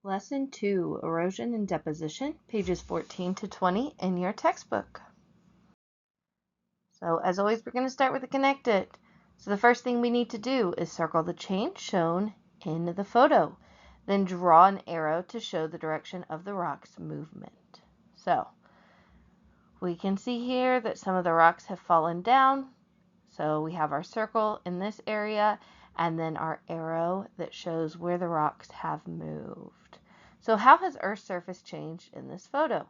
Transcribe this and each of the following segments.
Lesson 2, Erosion and Deposition, pages 14 to 20 in your textbook. So as always, we're going to start with the connected. So the first thing we need to do is circle the change shown in the photo. Then draw an arrow to show the direction of the rock's movement. So we can see here that some of the rocks have fallen down. So we have our circle in this area and then our arrow that shows where the rocks have moved. So how has Earth's surface changed in this photo?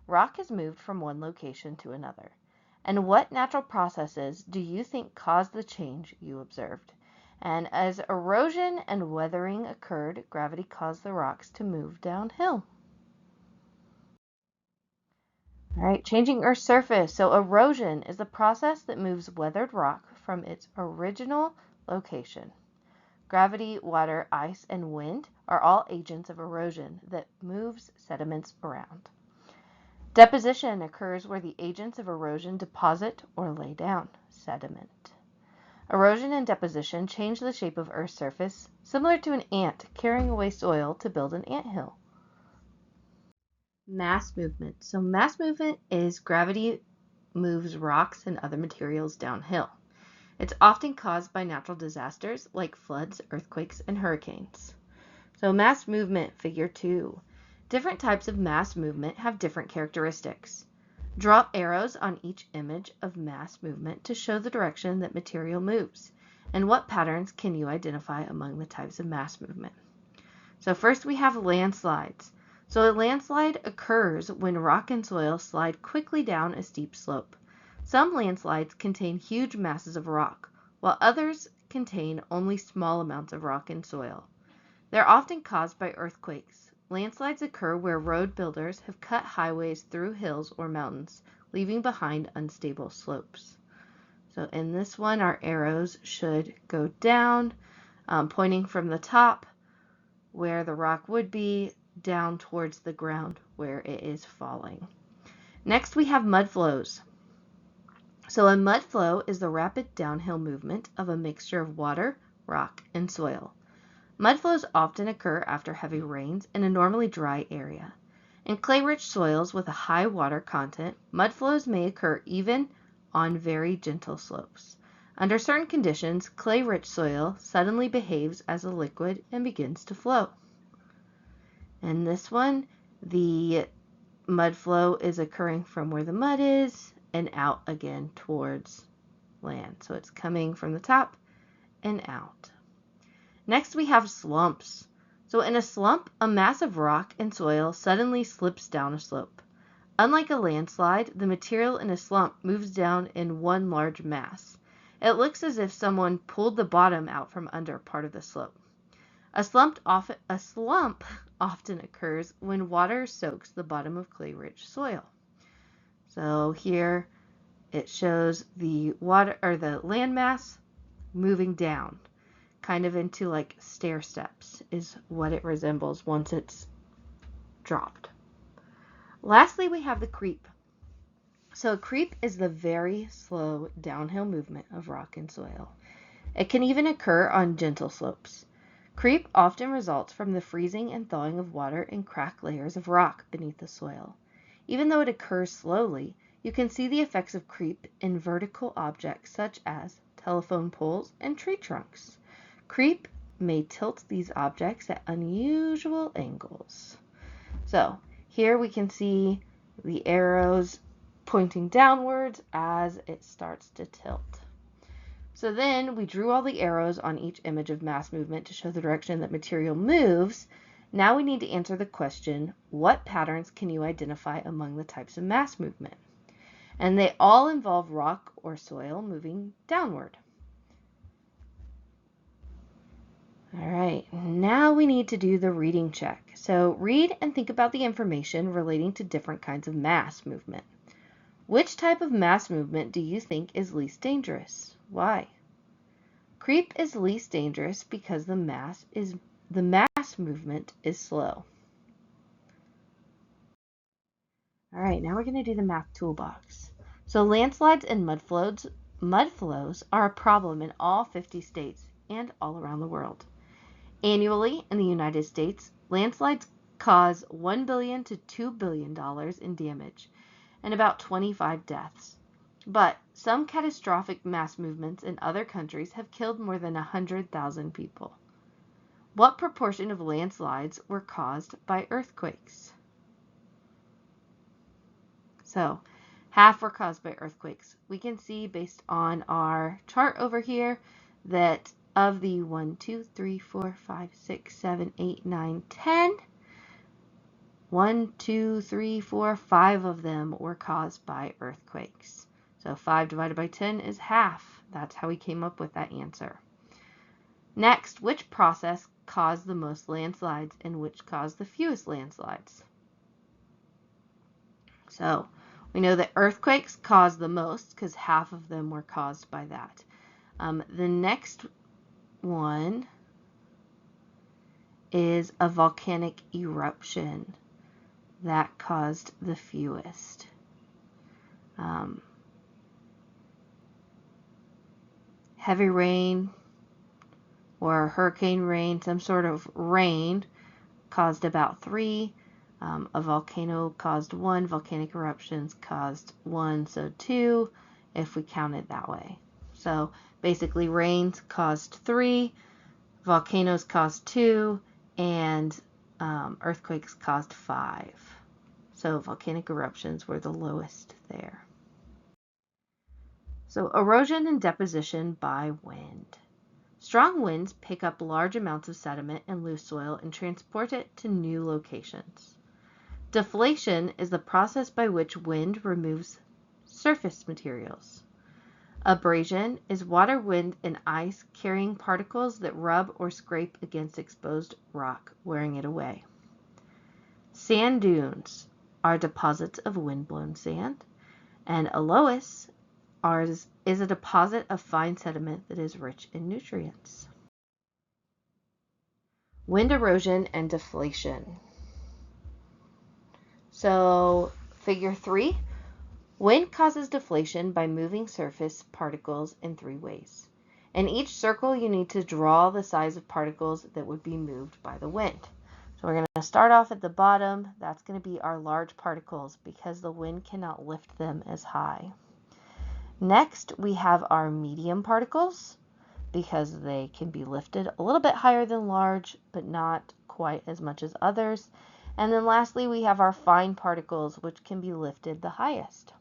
Rock has moved from one location to another. And what natural processes do you think caused the change you observed? And as erosion and weathering occurred, gravity caused the rocks to move downhill. All right, changing Earth's surface. So erosion is the process that moves weathered rock from its original location. Gravity, water, ice, and wind are all agents of erosion that moves sediments around. Deposition occurs where the agents of erosion deposit or lay down sediment. Erosion and deposition change the shape of Earth's surface, similar to an ant carrying away soil to build an anthill. Mass movement. So mass movement is gravity moves rocks and other materials downhill. It's often caused by natural disasters like floods, earthquakes, and hurricanes. So mass movement, figure 2. Different types of mass movement have different characteristics. Draw arrows on each image of mass movement to show the direction that material moves. And what patterns can you identify among the types of mass movement? So first we have landslides. So a landslide occurs when rock and soil slide quickly down a steep slope. Some landslides contain huge masses of rock, while others contain only small amounts of rock and soil. They're often caused by earthquakes. Landslides occur where road builders have cut highways through hills or mountains, leaving behind unstable slopes. So in this one, our arrows should go down, pointing from the top where the rock would be, down towards the ground where it is falling. Next, we have mud flows. So a mud flow is the rapid downhill movement of a mixture of water, rock, and soil. Mud flows often occur after heavy rains in a normally dry area. In clay-rich soils with a high water content, mud flows may occur even on very gentle slopes. Under certain conditions, clay-rich soil suddenly behaves as a liquid and begins to flow. In this one, the mud flow is occurring from where the mud is and out again towards land. So it's coming from the top and out. Next, we have slumps. So in a slump, a mass of rock and soil suddenly slips down a slope. Unlike a landslide, the material in a slump moves down in one large mass. It looks as if someone pulled the bottom out from under part of the slope. A slump often occurs when water soaks the bottom of clay-rich soil. So here it shows the water or the landmass moving down, kind of into like stair steps is what it resembles once it's dropped. Lastly, we have the creep. So a creep is the very slow downhill movement of rock and soil. It can even occur on gentle slopes. Creep often results from the freezing and thawing of water in cracked layers of rock beneath the soil. Even though it occurs slowly, you can see the effects of creep in vertical objects such as telephone poles and tree trunks. Creep may tilt these objects at unusual angles. So here we can see the arrows pointing downwards as it starts to tilt. So then we drew all the arrows on each image of mass movement to show the direction that material moves. Now we need to answer the question, what patterns can you identify among the types of mass movement? And they all involve rock or soil moving downward. All right, now we need to do the reading check. So read and think about the information relating to different kinds of mass movement. Which type of mass movement do you think is least dangerous? Why? Creep is least dangerous because the mass movement is slow. All right, now we're going to do the math toolbox. So landslides and mud flows are a problem in all 50 states and all around the world. Annually in the United States, Landslides cause $1 billion to $2 billion in damage and about 25 deaths. But some catastrophic mass movements in other countries have killed more than 100,000 people. What proportion of landslides were caused by earthquakes? So, half were caused by earthquakes. We can see based on our chart over here that of the 1, 2, 3, 4, 5, 6, 7, 8, 9, 10, 1, 2, 3, 4, 5 of them were caused by earthquakes. So 5 divided by 10 is half. That's how we came up with that answer. Next, which process caused the most landslides and which caused the fewest landslides? So we know that earthquakes caused the most because half of them were caused by that. The next one is a volcanic eruption that caused the fewest. Heavy rain or hurricane rain, some sort of rain, caused about 3. A volcano caused 1. Volcanic eruptions caused 1, so 2, if we count it that way. So basically rains caused 3, volcanoes caused 2, and earthquakes caused 5. So volcanic eruptions were the lowest there. So erosion and deposition by wind. Strong winds pick up large amounts of sediment and loose soil and transport it to new locations. Deflation is the process by which wind removes surface materials. Abrasion is water, wind, and ice carrying particles that rub or scrape against exposed rock, wearing it away. Sand dunes are deposits of wind-blown sand, and a loess is a deposit of fine sediment that is rich in nutrients. Wind erosion and deflation. So, figure 3. Wind causes deflation by moving surface particles in 3 ways. In each circle, you need to draw the size of particles that would be moved by the wind. So we're going to start off at the bottom. That's going to be our large particles because the wind cannot lift them as high. Next, we have our medium particles because they can be lifted a little bit higher than large, but not quite as much as others. And then lastly, we have our fine particles, which can be lifted the highest.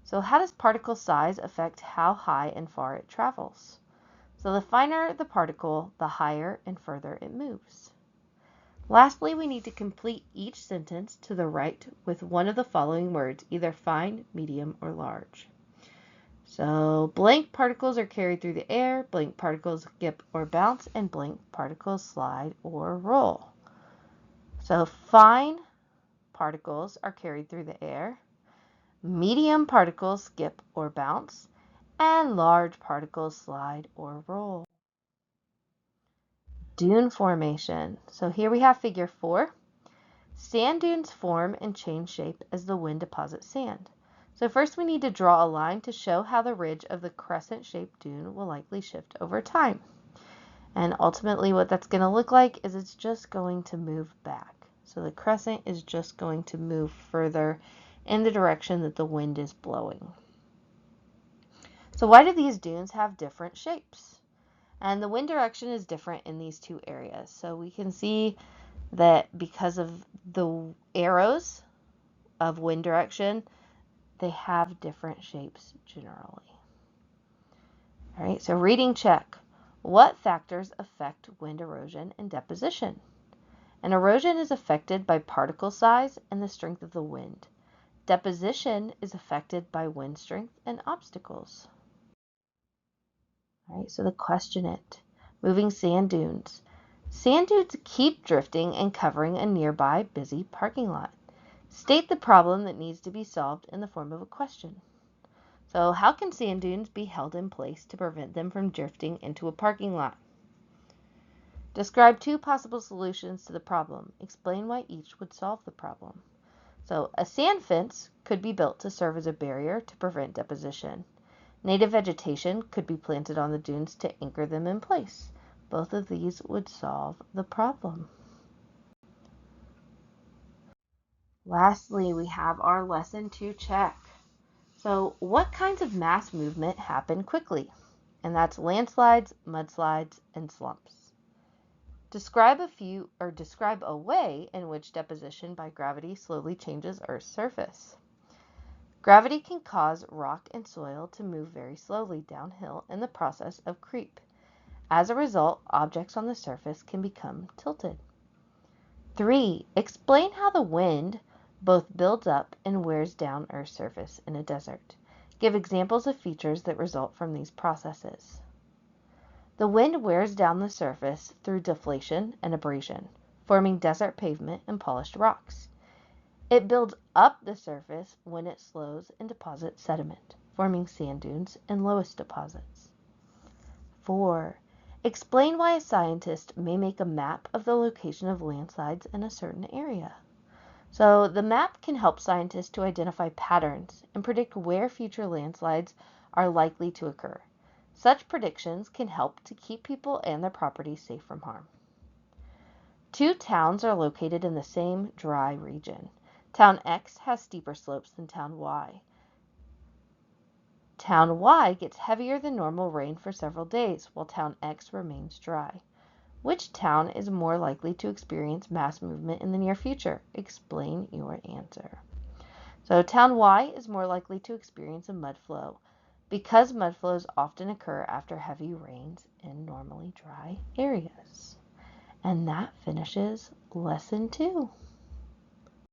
So how does particle size affect how high and far it travels? So the finer the particle, the higher and further it moves. Lastly, we need to complete each sentence to the right with one of the following words, either fine, medium, or large. So blank particles are carried through the air, blank particles skip or bounce, and blank particles slide or roll. So fine particles are carried through the air, medium particles skip or bounce, and large particles slide or roll. Dune formation. So here we have figure 4. Sand dunes form and change shape as the wind deposits sand. So first we need to draw a line to show how the ridge of the crescent-shaped dune will likely shift over time. And ultimately what that's going to look like is it's just going to move back. So the crescent is just going to move further in the direction that the wind is blowing. So why do these dunes have different shapes? And the wind direction is different in these 2 areas. So we can see that because of the arrows of wind direction, they have different shapes generally. All right, so reading check. What factors affect wind erosion and deposition? And erosion is affected by particle size and the strength of the wind. Deposition is affected by wind strength and obstacles. All right, so the question it. Moving sand dunes. Sand dunes keep drifting and covering a nearby busy parking lot. State the problem that needs to be solved in the form of a question. So how can sand dunes be held in place to prevent them from drifting into a parking lot? Describe 2 possible solutions to the problem. Explain why each would solve the problem. So a sand fence could be built to serve as a barrier to prevent deposition. Native vegetation could be planted on the dunes to anchor them in place. Both of these would solve the problem. Lastly, we have our lesson 2 check. So, what kinds of mass movement happen quickly? And that's landslides, mudslides, and slumps. Describe a way in which deposition by gravity slowly changes Earth's surface. Gravity can cause rock and soil to move very slowly downhill in the process of creep. As a result, objects on the surface can become tilted. 3. Explain how the wind both builds up and wears down Earth's surface in a desert. Give examples of features that result from these processes. The wind wears down the surface through deflation and abrasion, forming desert pavement and polished rocks. It builds up the surface when it slows and deposits sediment, forming sand dunes and loess deposits. 4. Explain why a scientist may make a map of the location of landslides in a certain area. So the map can help scientists to identify patterns and predict where future landslides are likely to occur. Such predictions can help to keep people and their property safe from harm. 2 towns are located in the same dry region. Town X has steeper slopes than Town Y. Town Y gets heavier than normal rain for several days, while Town X remains dry. Which town is more likely to experience mass movement in the near future? Explain your answer. So Town Y is more likely to experience a mud flow because mud flows often occur after heavy rains in normally dry areas. And that finishes lesson 2.